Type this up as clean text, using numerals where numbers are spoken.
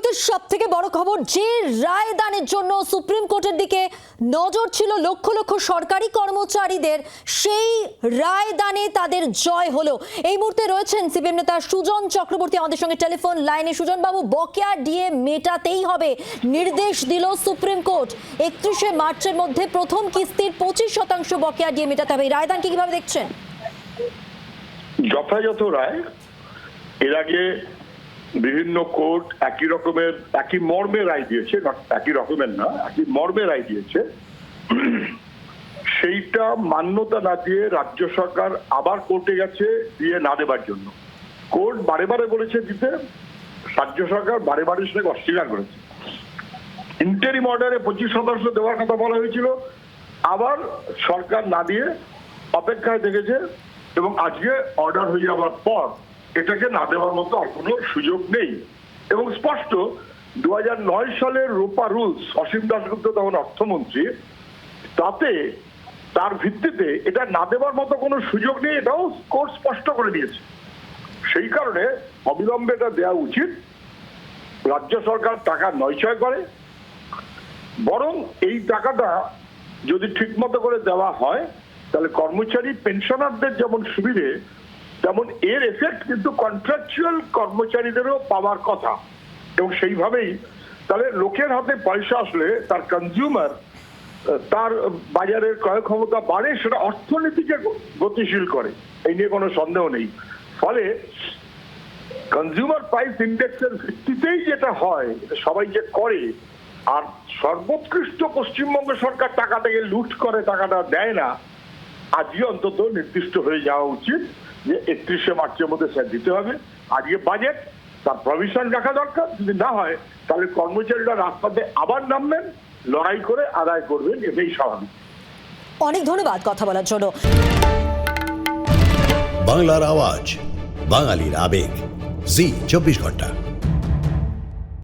মুহূর্তের সবথেকে বড় খবর, যে রায়দানের জন্য সুপ্রিম কোর্টের দিকে নজর ছিল লক্ষ লক্ষ সরকারি কর্মচারীদের, সেই রায়দানে তাদের জয় হলো। এই মুহূর্তে রয়েছেন সিপিএম নেতা সুজন চক্রবর্তী আমাদের সঙ্গে টেলিফোন লাইনে। সুজন বাবু, বকেয়া ডিএ মেটাতেই হবে, নির্দেশ দিল সুপ্রিম কোর্ট। 31শে মার্চের মধ্যে প্রথম কিস্তির 25% বকেয়া ডিএ মেটাতে হবে। এই রায়দানকে কিভাবে দেখছেন? যথাযথ রায়। এর আগে বিভিন্ন কোর্ট একই মর্মে রায় দিয়েছে, একই রকমের না, একই মর্মে রায় দিয়েছে। সেইটা মান্যতা না দিয়ে রাজ্য সরকার আবার কোর্টে গেছে দিয়ে না দেবার জন্য। কোর্ট বারে বারে বলেছে দিতে, রাজ্য সরকার বারে বারে সেটাকে অস্বীকার করেছে। ইন্টারিম অর্ডারে 25% দেওয়ার কথা বলা হয়েছিল, আবার সরকার না দিয়ে অপেক্ষায় দেখেছে এবং আজকে অর্ডার হয়ে যাওয়ার পর এটাকে না দেওয়ার মতো আর কোনো সুযোগ নেই। এবং স্পষ্ট 2009 সালের রূপা রুলস, অসীম দাশগুপ্ত তখন অর্থমন্ত্রী, তাতে তার ভিত্তিতে এটা না দেওয়ার মতো কোনো সুযোগ নেই, এটাও কোর্ট স্পষ্ট করে দিয়েছে। সেই কারণে অবিলম্বে এটা দেওয়া উচিত। রাজ্য সরকার টাকা নয়ছয় করে, বরং এই টাকাটা যদি ঠিক মতো করে দেওয়া হয় তাহলে কর্মচারী পেনশনারদের যেমন সুবিধে, তেমন এর এফেক্ট কিন্তু কন্ট্রাকচুয়াল কর্মচারীদেরও পাওয়ার কথা। এবং সেইভাবেই তাহলে লোকের হাতে পয়সা আসলে তার কনজিউমার, তার বাজারের ক্রয় ক্ষমতা বাড়ে, সেটা অর্থনীতিকে গতিশীল করে, এই নিয়ে কোনো সন্দেহ নেই। ফলে কনজিউমার প্রাইস ইন্ডেক্সের ভিত্তিতেই যেটা হয়, সবাই যে করে, আর সর্বোৎকৃষ্ট পশ্চিমবঙ্গ সরকার টাকাটাকে লুট করে, টাকাটা দেয় না, আজকে অন্তত নির্দিষ্ট হয়ে যাওয়া উচিত যে 31শে মার্চের মধ্যে স্যার দিতে হবে। আজকে বাজেট, তার প্রভিশন রাখা দরকার। যদি না হয় তাহলে কর্মচারীরা রাস্তাতে আবার নামবেন, লড়াই করে আদায় করবেন, এটাই স্বাভাবিক। অনেক ধন্যবাদ কথা বলার জন্য। বাংলার আওয়াজ, বাঙালির আবেগ, জি 24 ঘন্টা।